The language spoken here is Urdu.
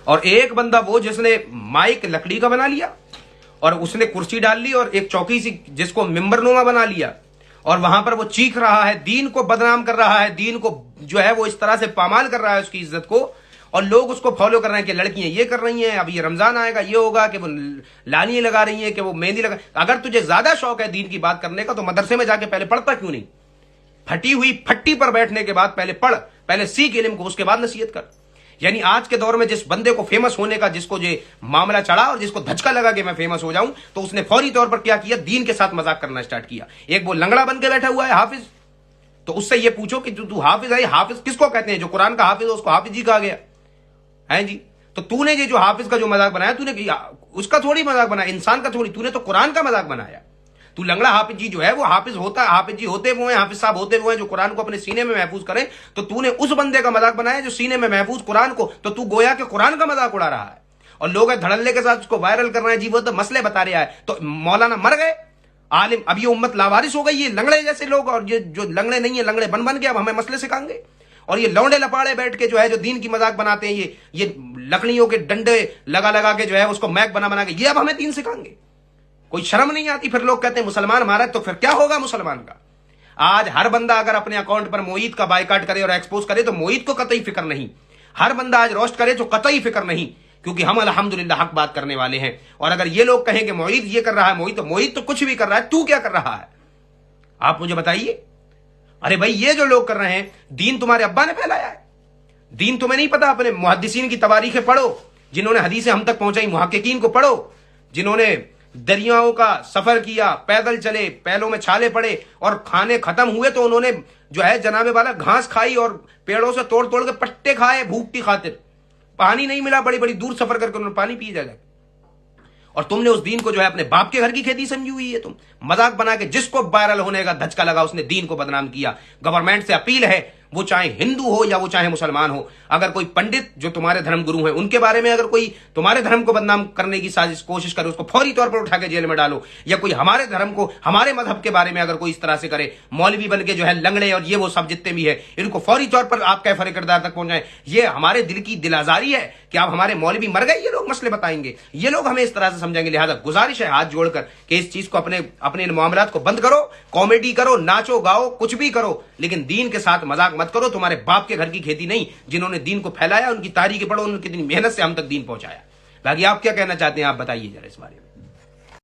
اور ایک بندہ وہ جس نے مائک لکڑی کا بنا لیا اور اس نے کرسی ڈال لی اور ایک چوکی سی جس کو ممبر نما بنا لیا اور وہاں پر وہ چیخ رہا ہے، دین کو بدنام کر رہا ہے، دین کو جو ہے وہ اس طرح سے پامال کر رہا ہے اس کی عزت کو، اور لوگ اس کو فالو کر رہے ہیں کہ لڑکیاں یہ کر رہی ہیں، اب یہ رمضان آئے گا یہ ہوگا کہ وہ لانیاں لگا رہی ہیں، کہ وہ مہندی لگا۔ اگر تجھے زیادہ شوق ہے دین کی بات کرنے کا تو مدرسے میں جا کے پہلے پڑھتا کیوں نہیں؟ پھٹی ہوئی پھٹی پر بیٹھنے کے بعد پہلے پڑھ، پہلے سیکھ علم کو، اس کے بعد نصیحت کر۔ یعنی آج کے دور میں جس بندے کو فیمس ہونے کا، جس کو یہ معاملہ چڑھا اور جس کو دھچکا لگا کہ میں فیمس ہو جاؤں، تو اس نے فوری طور پر کیا کیا؟ دین کے ساتھ مذاق کرنا سٹارٹ کیا۔ ایک وہ لنگڑا بن کے بیٹھا ہوا ہے حافظ، تو اس سے یہ پوچھو کہ تو حافظ ہے، حافظ کس کو کہتے ہیں؟ جو قرآن کا حافظ ہے اس کو حافظ جی کہا گیا ہے جی۔ تو نے یہ جو حافظ کا جو مذاق بنایا، تو نے اس کا تھوڑی مذاق بنایا، انسان کا تھوڑی، تو نے تو قرآن کا مذاق بنایا۔ تو لنگڑا حافظ جی جو ہے وہ حافظ ہوتا ہے، حافظ جی ہوتے ہوئے ہیں، حافظ صاحب ہوتے ہوئے ہیں جو قرآن کو اپنے سینے میں محفوظ کریں، تو نے اس بندے کا مذاق بنایا جو سینے میں محفوظ قرآن کو، تو گویا کہ قرآن کا مذاق اڑا رہا ہے اور لوگ دھڑلے کے ساتھ اس کو وائرل کر رہے ہیں، جی وہ تو مسئلے بتا رہا ہے۔ تو مولانا مر گئے، عالم، اب یہ امت لاوارث ہو گئی، یہ لنگڑے جیسے لوگ، اور یہ جو لنگڑے نہیں ہیں لنگڑے بن کے اب ہمیں مسئلے سکھائیں گے، اور یہ لونڈے لپاڑے بیٹھ کے جو ہے جو دین کی مذاق بناتے ہیں، یہ لکڑیوں کے ڈنڈے لگا کے جو ہے اس کو میک بنا کے یہ اب ہمیں دین سکھائیں گے۔ کوئی شرم نہیں آتی؟ پھر لوگ کہتے ہیں مسلمان ہمارا، تو پھر کیا ہوگا مسلمان کا؟ آج ہر بندہ اگر اپنے اکاؤنٹ پر معید کا بائیکاٹ کرے اور ایکسپوز کرے تو معید کو قطعی فکر نہیں، ہر بندہ آج روسٹ کرے تو قطعی فکر نہیں، کیونکہ ہم الحمدللہ حق بات کرنے والے ہیں۔ اور اگر یہ لوگ کہیں کہ معید یہ کر رہا ہے، معید تو کچھ بھی کر رہا ہے، تو کیا کر رہا ہے آپ مجھے بتائیے۔ ارے بھائی یہ جو لوگ کر رہے ہیں، دین تمہارے ابا نے پھیلایا ہے، دین تمہیں نہیں پتا؟ اپنے محدثین کی تواریخیں پڑھو، جنہوں نے حدیثیں ہم تک پہنچائی، محققین کو پڑھو، جنہوں نے دریاؤں کا سفر کیا، پیدل چلے، پیلوں میں چھالے پڑے، اور کھانے ختم ہوئے تو انہوں نے جو ہے جناب والا گھاس کھائی اور پیڑوں سے توڑ کے پٹے کھائے بھوک کی خاطر۔ پانی نہیں ملا، بڑی بڑی دور سفر کر کے انہوں نے پانی پی جائے، اور تم نے اس دین کو جو ہے اپنے باپ کے گھر کی کھیتی سمجھی ہوئی ہے۔ تم مذاق بنا کے جس کو وائرل ہونے کا دھچکا لگا اس نے دین کو بدنام کیا۔ گورنمنٹ سے اپیل ہے، وہ چاہے ہندو ہو یا وہ چاہے مسلمان ہو، اگر کوئی پنڈت جو تمہارے دھرم گرو ہیں ان کے بارے میں اگر کوئی تمہارے دھرم کو بدنام کرنے کی سازش کوشش کرے، اس کو فوری طور پر اٹھا کے جیل میں ڈالو، یا کوئی ہمارے دھرم کو، ہمارے مذہب کے بارے میں اگر کوئی اس طرح سے کرے، مولوی بن کے جو ہے لنگڑے اور یہ وہ سب جتنے بھی ہیں، ان کو فوری طور پر آپ کیفر کردار تک پہنچائیں۔ یہ ہمارے دل کی دل آزاری ہے کہ آپ ہمارے مولوی مر گئے، یہ لوگ مسئلے بتائیں گے، یہ لوگ ہمیں اس طرح سے سمجھیں گے۔ لہذا گزارش ہے ہاتھ جوڑ کر کہ اس چیز کو اپنے ان معاملات کو بند کرو، کامیڈی کرو، ناچو گاؤ، کچھ بھی کرو، لیکن دین کے ساتھ مذاق مت کرو۔ تمہارے باپ کے گھر کی کھیتی نہیں، جنہوں نے دین کو پھیلایا، ان کی تاریخیں پڑھو، ان کی محنت سے ہم تک دین پہنچایا۔ باقی آپ کیا کہنا چاہتے ہیں، آپ بتائیے ذرا اس بارے میں۔